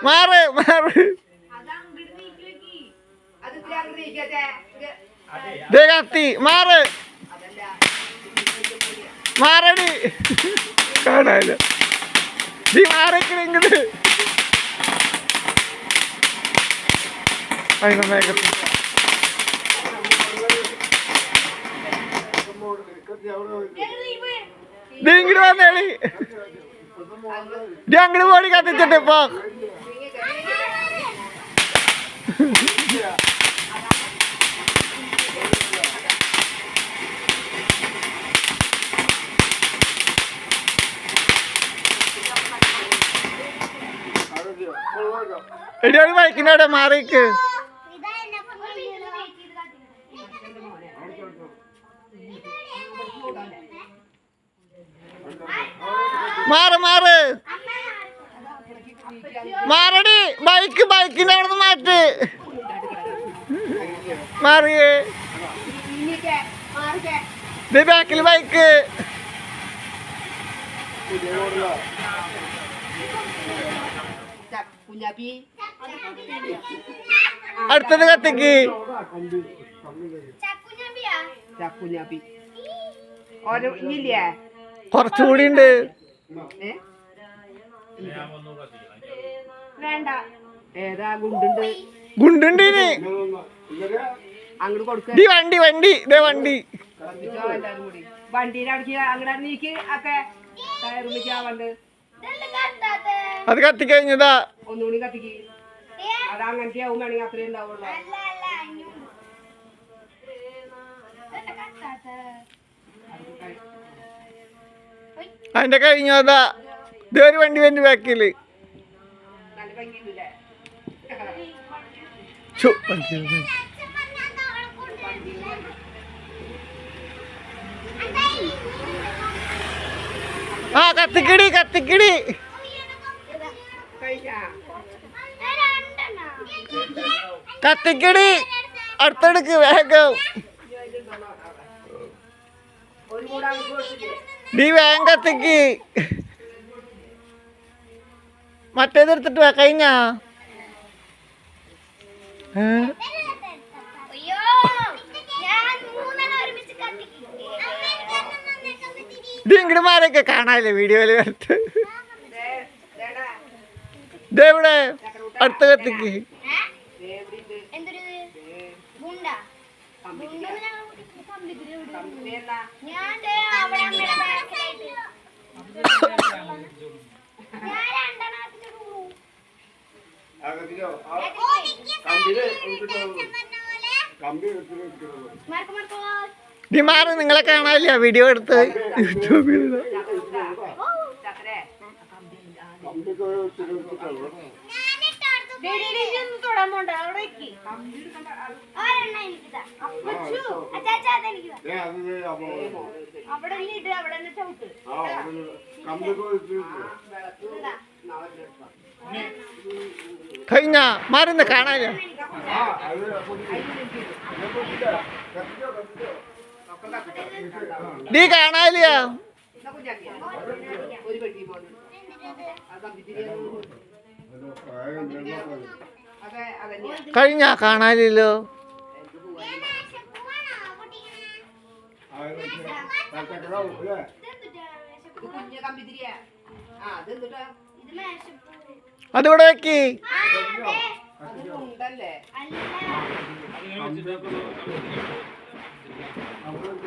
മാറ് മാറ് കത്തി മാറ് മാറടി കാണാല്ല നീ മാറിക്കണെങ്കില് അതിനൊന്നേക്കത്തി നീ ഇങ്ങോട്ട് വന്നേളി നീ അങ്ങോട്ട് പോടി കത്തിച്ചിട്ട് ഇപ്പൊ എടി ഒരു ബൈക്കിനോടെ മാറിക്ക് മാറ് മാറ് മാറടി ബൈക്കിന്റെ അവിടെ നിന്ന് മാറ്റ് മാറിയേ ബാക്കിൽ ബൈക്ക് അടുത്തത് കത്തിക്ക് കുറച്ചുകൂടി ഉണ്ട് ഗുണ്ടുണ്ട് വണ്ടി വണ്ടി ഇതേ വണ്ടി വണ്ടിയുടെ അടിക്ക് അങ്ങനെ നീക്ക് ഒക്കെ അത് കത്തിക്കഴിഞ്ഞതാ ഒന്നുകൂടി കത്തിക്ക് അത് അങ്ങനത്തെ ആവും വേണമെങ്കിൽ അത്രയും ഉണ്ടാവുള്ളൂ അതിന്റെ കഴിഞ്ഞതാ ഇതൊരു വണ്ടി വണ്ടി ബാക്കില് ആ കത്തിക്കടി കത്തിക്കടി കത്തിക്കടി അടുത്തെടുക്ക് വേഗം നീ വേഗം കത്തിക്ക് മറ്റേതെടുത്തിട്ട് വാ കഴിഞ്ഞാ ഇത് ഇങ്ങോട്ട് മാറിയൊക്കെ കാണാല്ലേ വീഡിയോയില് വരത്ത് ഇതെവിടെ അടുത്ത കത്തിക്ക് നീ മാറി നിങ്ങളെ കാണാനില്ല വീഡിയോ എടുത്ത് യൂട്യൂബിൽ കഴിഞ്ഞ മാറുന്ന കാണാനില്ല നീ കാണാനില്ല കഴിഞ്ഞ കാണാനില്ലല്ലോ അതിവിടെ വെക്കി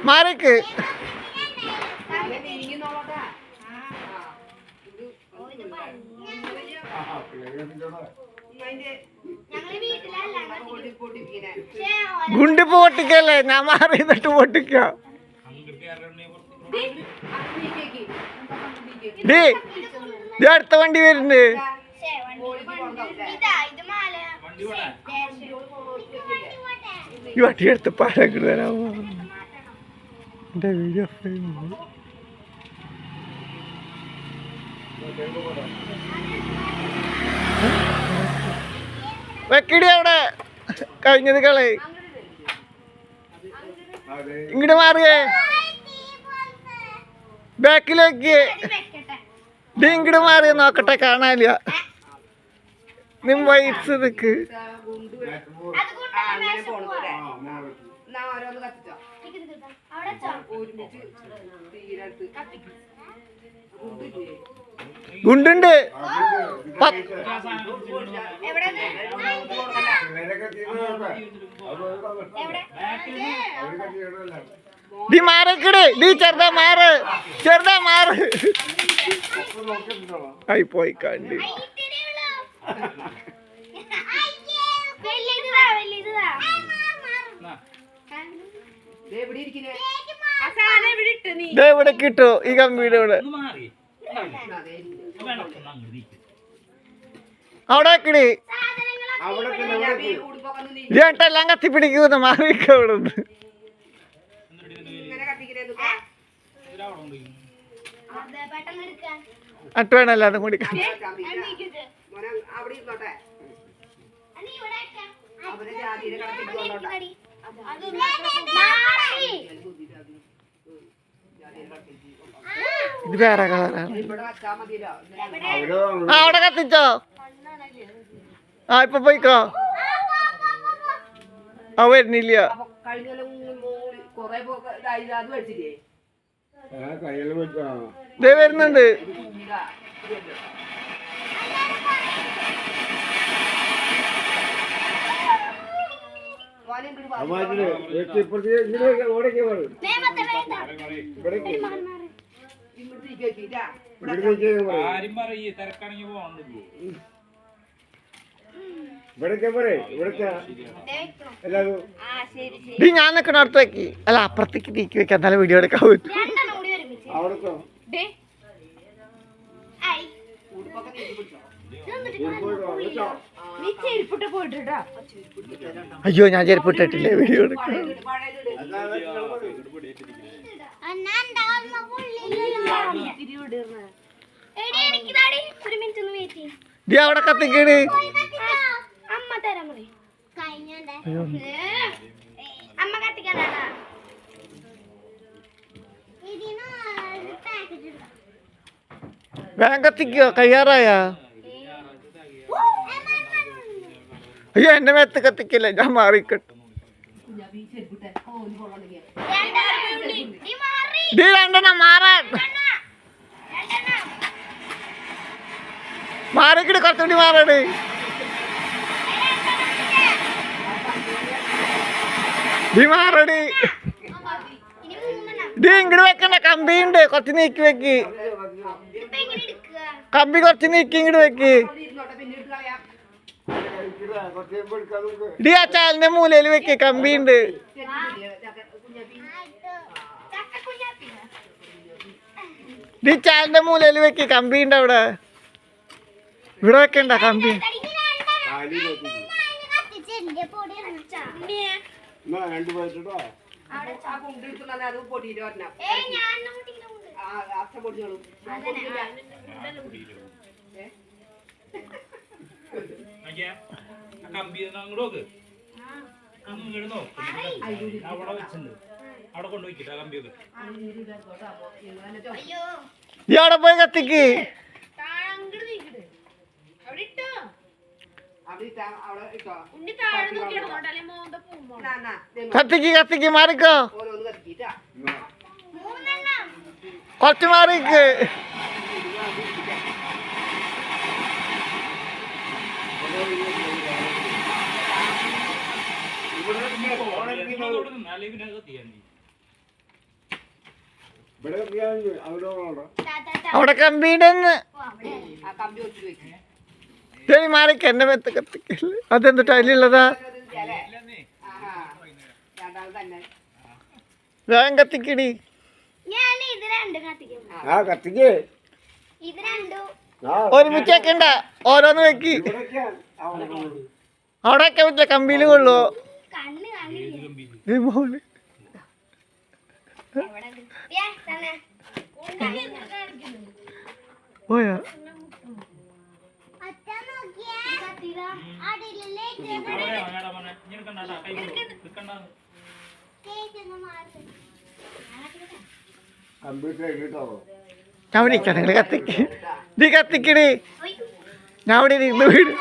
മാറിക്ക് ഗുണ്ടി പൊട്ടിക്കല്ലേ ഞാൻ മാറി എന്നിട്ട് പൊട്ടിക്കാം അടുത്ത വണ്ടി വരുന്നുണ്ട് ഈ വണ്ടി എടുത്ത് പാലക്കിട്ട് തരാമോ എൻ്റെ വീഡിയോ ഫ്രെയിം വെക്കിടി അവിടെ കഴിഞ്ഞത് കളി ഇങ്ങോട്ട് മാറിയേ ബാക്കിലേക്ക് ഡീ ഇങ്ങോട്ട് മാറി നോക്കട്ടെ കാണാനില്ല നിം വൈറ്റ്സ് നിക്ക് ഗുണ്ടു അങ്ങനെ പോണതല്ലേ എന്നാ ഓരോന്ന് കത്തിച്ചോ ഒരുമിച്ച് തീരത്ത് കത്തിക്കും ഗുണ്ടില്ലേ ഗുണ്ടുണ്ട് ഡീ മാറിക്കട് ഡീ ചെറുതാ മാറ് ആയി പോയി കണ്ട് ഇവിടെ കിട്ടോ ഈ കമ്പിയുടെ ഇവിടെ അവിടെ കിടി രണ്ടെല്ലാം കത്തിപ്പിടിക്കുന്നു മാറിക്ക അവിടെ അട്ടുവേണല്ലോ അതും കൂടി ഇത് വേറെ കളറാണ് അവിടെ കത്തിച്ചോ ആ ഇപ്പൊ പോയിക്കോ ആ വരുന്നില്ല ദേ വരുന്നുണ്ട് ഞാൻ നിക്കണ അടുത്ത് വെക്കി അല്ല അപ്പുറത്തേക്ക് നീക്കി വെക്കാൻ നല്ല വീഡിയോ എടുക്കാൻ പറ്റും അയ്യോ ഞാൻ ചെരുപ്പിട്ടിട്ടില്ലേ വീഡിയോ എടുക്കാൻ അവിടെ കത്തിക്കേട് വേഗം കത്തിക്കോ കഴിയാറായ അയ്യോ എന്റെ മേത്ത് കത്തിക്കില്ല ഞാൻ മാറിക്കട്ടെ രണ്ടെണ്ണം മാറിക്കിട്ട് കുറച്ചുകൂടി മാറണേ മാറടി ഡീ ഇങ്ങോട്ട് വെക്കണ്ട കമ്പിയുണ്ട് കുറച്ച് നീക്കി വെക്ക് കമ്പി കുറച്ച് നീക്കി ഇങ്ങോട്ട് വെക്ക് ഡി ആ ചാലിന്റെ മൂലയിൽ വെക്ക് കമ്പിയുണ്ട് ഡി ചാലിന്റെ മൂലയിൽ വെക്ക് കമ്പിയുണ്ട് അവിടെ ഇവിടെ വെക്കണ്ട കമ്പി അവിടെ പോയി കത്തിക്ക് കത്തിക്ക് കത്തിക്ക് മാറിക്കോ കുറച്ച് മാറിക്ക് അവിടെ കമ്പിയുടെ ശരി മാറിക്ക എന്റെ മെത്ത് കത്തിക്കല്ലേ അതെന്തിട്ട് അതിലുള്ളതാ വേഗം കത്തിക്കടി ഒരുമിച്ച് വെക്കണ്ട ഓരോന്ന് വെക്കി അവിടെ വെക്കാൻ പറ്റില്ല കമ്പിയിൽ കൊള്ളു പോയാ കമ്പ്യൂട്ടർ കേട്ടോ ഞാൻ വിളിക്കാം നിങ്ങൾ കത്തിക്ക് നീ കത്തിക്കടി ഞാൻ ഇവിടെ ഇരുന്ന് വീട്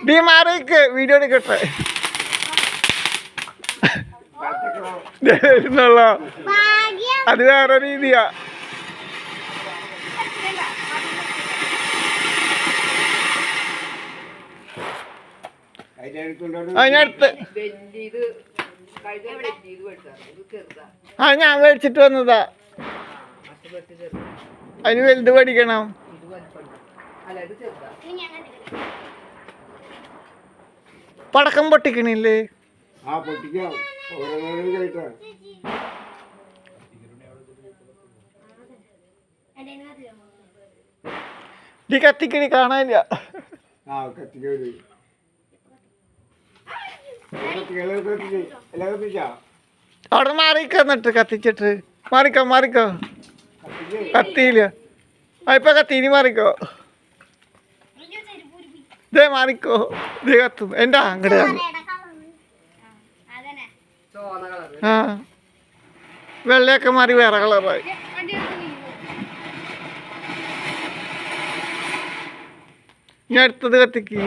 നീ മാറിക്ക് വീഡിയോ എടുക്കട്ടെ ഇരുന്നോള അത് വേറെ രീതിയാ അതിനടുത്ത് ആ ഞാൻ മേടിച്ചിട്ട് വന്നതാ അതിന് വലുത് പഠിക്കണം പടക്കം പൊട്ടിക്കണില്ലേ നീ കത്തിക്കണി കാണാനില്ല അവിടെ മാറിക്ക എന്നിട്ട് കത്തിച്ചിട്ട് മാറിക്കോ മാറിക്കോ കത്തിയില്ല ആ ഇപ്പൊ കത്തി ഇനി മാറിക്കോ ഇതേ മാറിക്കോ ഇതേ കത്തും എൻ്റെ അങ്ങടെ ആ വെള്ളയൊക്കെ മാറി വേറെ കളറായി ഇനി അടുത്തത് കത്തിക്ക്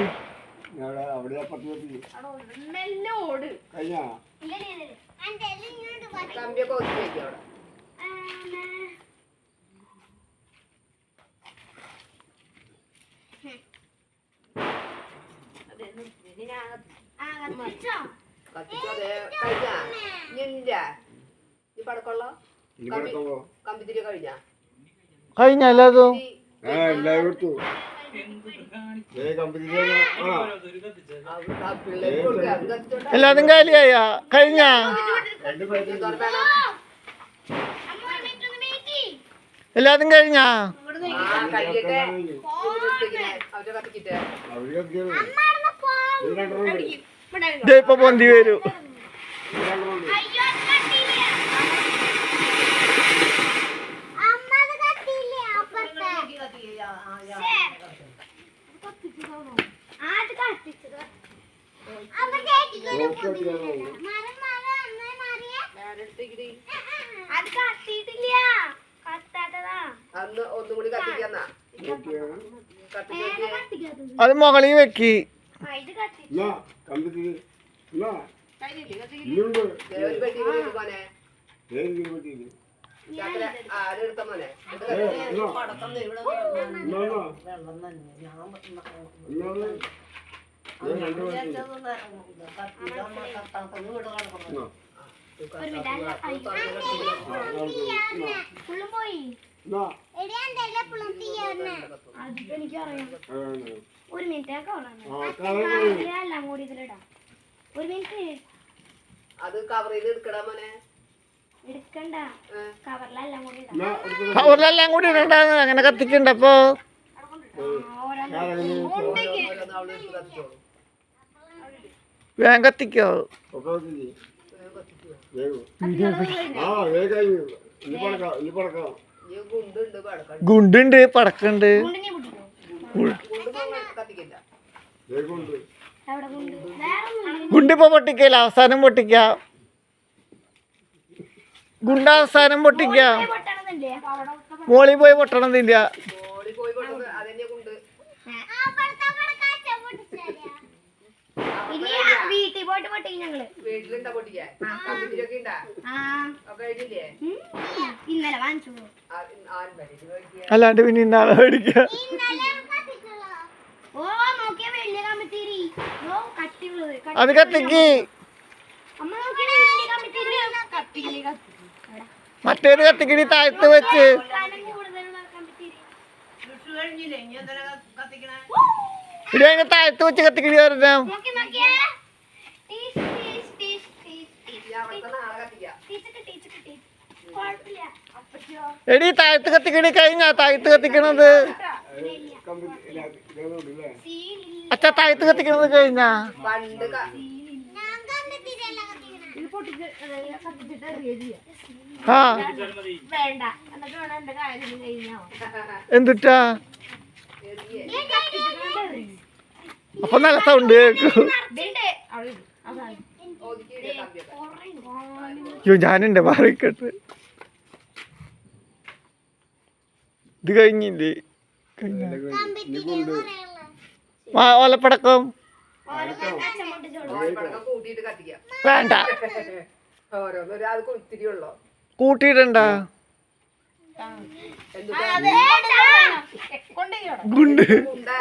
കഴിഞ്ഞല്ലോ എല്ലാതും കാലിയായ കഴിഞ്ഞ എല്ലാതും കഴിഞ്ഞ ഇപ്പൊ പൊന്തി വരൂ അത് മുകളിൽ വെക്കി ഒരു മിനിറ്റ് ഒരു മിനിറ്റ് അത് കവറിൽ എടുക്കണ്ട കവറിലെല്ലാം കൂടി ഇടണ്ടാന്ന് അങ്ങനെ കത്തിക്കണ്ടപ്പോ വേഗം കത്തിക്കോ ഗുണ്ടുണ്ട് പടക്കുണ്ട് ഗുണ്ടിപ്പോ പൊട്ടിക്കല അവസാനം പൊട്ടിക്കാം ഗുണ്ട അവസാനം പൊട്ടിക്കാം മോളി പോയി പൊട്ടണമെന്നില്ല അല്ലാണ്ട് പിന്നെ ഇന്നാളെ മേടിക്ക അത് കത്തിക്ക് മറ്റേത് കത്തിക്കണി താഴ്ത്ത് വെച്ച് ഇടി അതിനെ താഴ്ത്ത് വെച്ച് കത്തിക്കണി പറഞ്ഞ എടി താഴ്ത്ത് കത്തിക്കണി കഴിഞ്ഞ താഴ്ത്ത് കത്തിക്കണത് അച്ഛാ താഴ്ത്ത് കത്തിക്കണത് കഴിഞ്ഞ ആ എന്തുട്ടാ അപ്പൊ നല്ല സൗണ്ട് കേൾക്കും ഞാനുണ്ട് മാറിക്കട്ട് ഇത് കഴിഞ്ഞില്ലേ ഓലപ്പടക്കം കൂട്ടിയിട്ട് കത്തിക്കാം വേണ്ട ഓരോന്നും അത് കുത്തിരി ഉള്ളോ കൂട്ടിയിടണ്ട എന്തുട്ടാ ഗുണ്ട് ഉണ്ടാ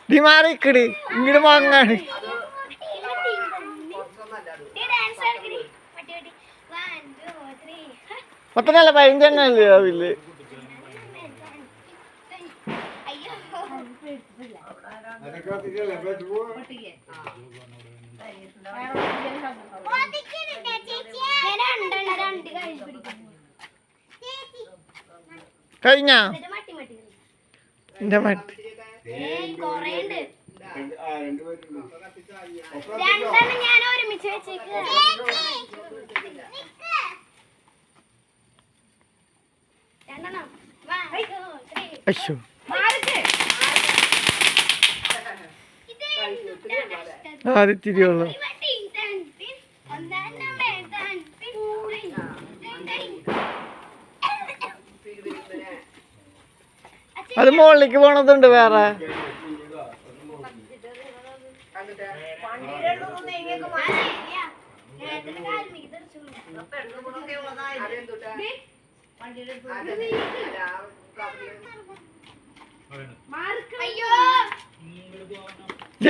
നീ മാറിക്കടി ഇങ്ങോട്ട് വാങ്ങാണ് പത്തനല്ല 15 അല്ലേ രാവിലെ കഴിഞ്ഞ എന്റെ മട്ടി ഞാൻ ഒരുമിച്ച് വെച്ചേക്ക് അശ്ശോ ആദ്യം തിരിയുള്ളൂ അത് മുകളിലേക്ക് പോണതുണ്ട് വേറെ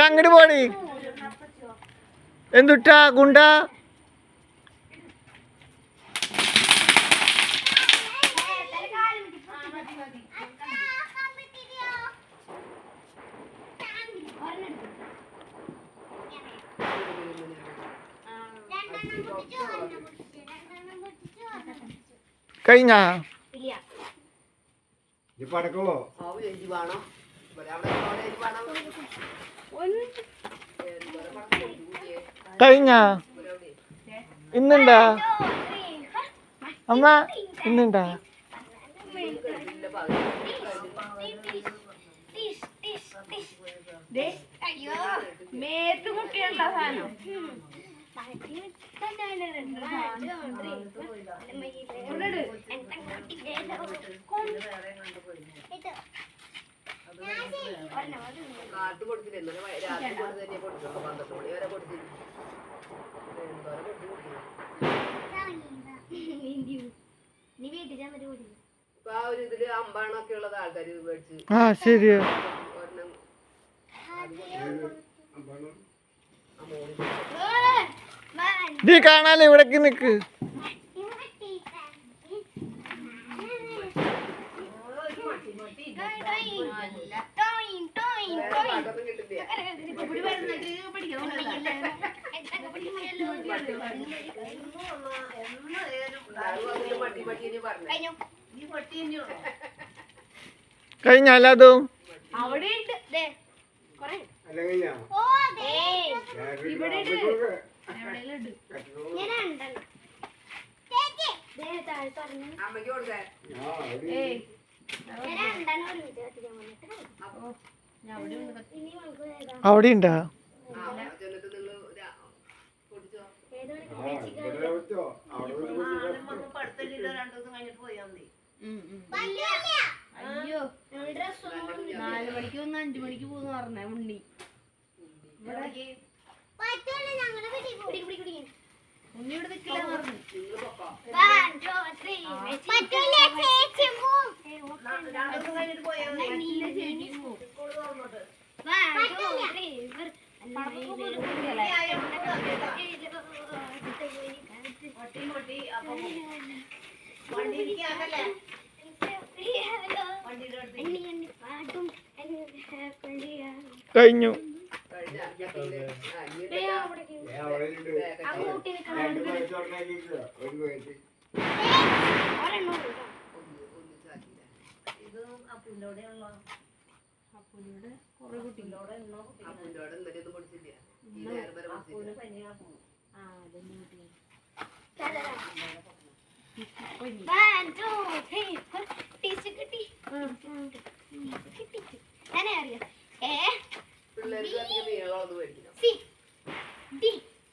അങ്ങോട്ട് പോടി എന്തുട്ടാ ഗുണ്ട കഴിഞ്ഞ പടക്കമോ കഴിഞ്ഞ ഇന്നുണ്ടാ അമ്മ ഇന്നുണ്ടാ അയ്യോ മേത്ത് കുട്ടിയുള്ള സാധനം കാട്ട് കൊടുത്തില്ല ഇന്നലെ രാത്രി കൊടുത്ത് തന്നെ കൊടുത്തുള്ളൂ 12 മണി വരെ കൊടുത്തില്ല എന്തോരം നീ വീട്ടിൽ ചെന്നിട്ട് കൂടി ഇപ്പൊ ആ ഒരു ഇതില് അമ്പാണൊക്കെ ഉള്ളത് ആൾക്കാര് മേടിച്ച് ആ ശരിയാ ഒരെണ്ണം നീ കാണാലോ ഇവിടേക്ക് നിക്ക് പാട്ടൊന്നും കിട്ടില്ല മട്ടി മട്ടി പറഞ്ഞു കഴിഞ്ഞാലോ അതും അവിടെ അല്ലെങ്കിൽ അമ്മയ്ക്ക് കൊടുക്കാൻ അവിടെ ഉണ്ടാ ചെന്നിട്ട് നിങ്ങൾ പൊടിച്ചോ അയ്യോ 4 മണിക്ക് വന്ന് 5 മണിക്ക് പോന്ന് പറഞ്ഞ ഉണ്ണി ഉണ്ണി ഇവിടെ നിൽക്കില്ല പറഞ്ഞു കഴിഞ്ഞു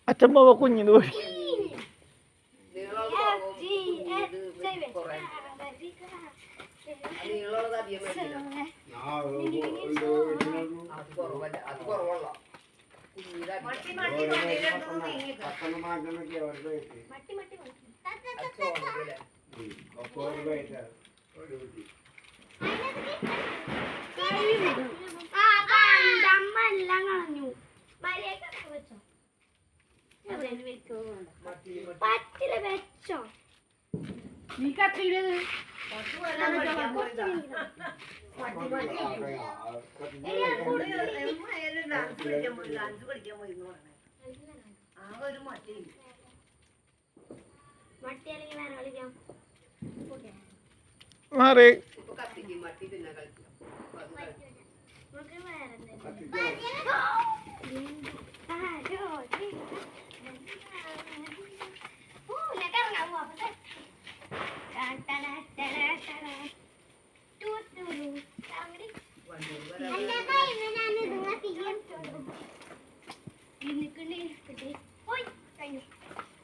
അച്ഛമ്മ കുഞ്ഞിന് പോയി നീളമുള്ളത് അധികം മേടിക്കണം. അത് കുറവല്ല, അത് കുറവുള്ള അമ്മ എല്ലാം കളഞ്ഞു മര്യാദ വെച്ചോ പറ്റില്ല വെച്ചോ നീ കത്തിയിടത് മട്ടി അല്ലെങ്കിൽ വേറെ കളിക്കാം മാറി ഇപ്പൊ കത്തിക്കും മട്ടി പിന്നെ കളിക്കും. നമുക്ക് വേറെ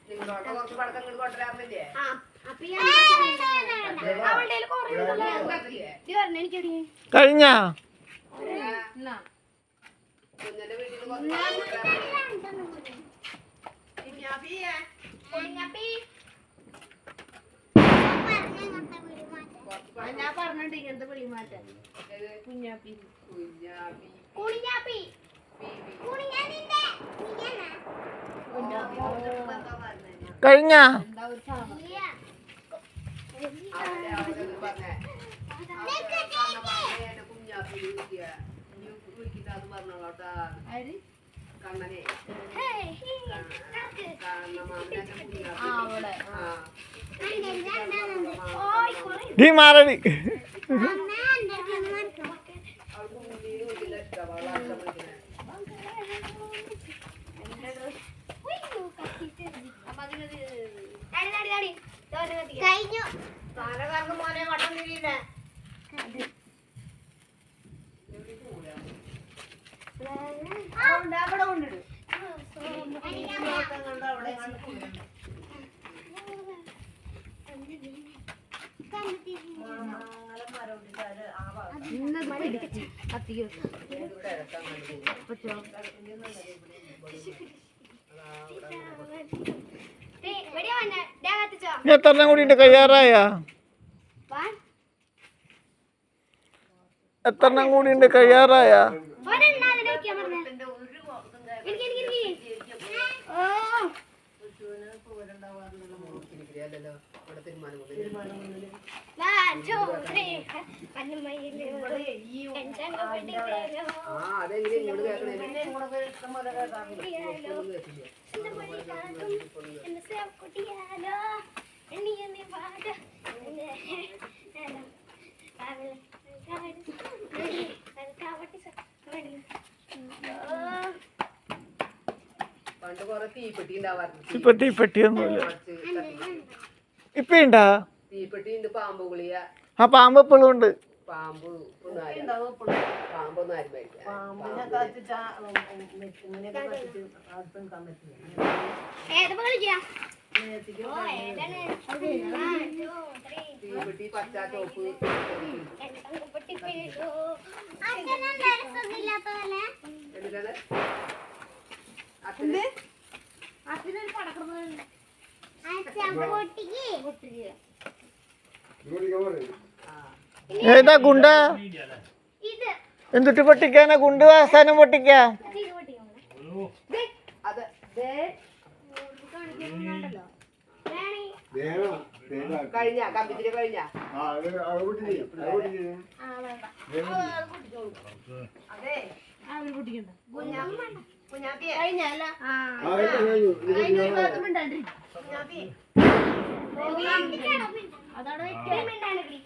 നിങ്ങളോട്ട് കുറച്ച് പടക്കം ഇങ്ങോട്ട് കൊണ്ടുവരാറില്ലേ? എനിക്കറിയാം കഴിഞ്ഞ കുഞ്ഞിന്റെ വീട്ടിൽ നിന്ന് കുറച്ച് പടക്കം കൊണ്ടുവരാറില്ലേ? ഞാൻ പറഞ്ഞിട്ട് ഇങ്ങനത്തെ വിളി മാറ്റാൻ ഏത്? കുഞ്ഞാപ്പി കുഞ്ഞാപ്പി, കുഞ്ഞാപ്പി കഴിഞ്ഞ എന്താ ഒരു സാധനം അവരെ അവരൊന്നും പറഞ്ഞേ. എന്റെ കുഞ്ഞാപ്പി വിളിക്കുക. ഇനി വിളിക്കില്ലാന്ന് പറഞ്ഞോട്ടാ. ആര് കണ്ണനെ ആ അവിടെ നീ മാറടി കഴിഞ്ഞു മോനെ വട്ടം തിരിയില്ലേ? അവിടെ കൊണ്ടിടും. കത്തിക്കോ നീ എത്രണ്ണം കൂടി ഉണ്ട് കഴിയാറായ എത്രണ്ണം കൂടി ഉണ്ട് കഴിയാറായ അതെങ്ങനെ ഇങ്ങോട്ട് കേൾക്കണേ? പണ്ട് കൊറേ തീപ്പെട്ടി ഉണ്ടാവാറുണ്ട്. ഇപ്പൊ തീപ്പെട്ടിയൊന്നുമില്ല ഇപ്പ ഉണ്ടാ തീപ്പെട്ടി ഉണ്ട്, പാമ്പ് ഗുളിക, ആ പാമ്പ് എപ്പോഴും ഉണ്ട് പാമ്പ് പാമ്പൊന്നും ആരും കഴിക്കാം. തീപ്പെട്ടി പച്ച ചോപ്പ് എന്തിനാണ് അച്ഛന് ഏതാ ഗുണ്ട എന്തുട്ട് പൊട്ടിക്കാനാ ഗുണ്ട് അവസാനം പൊട്ടിക്കാ അത് കഴിഞ്ഞ കമ്പിത്തിരി കഴിഞ്ഞ കഴിഞ്ഞല്ല അതവിടെ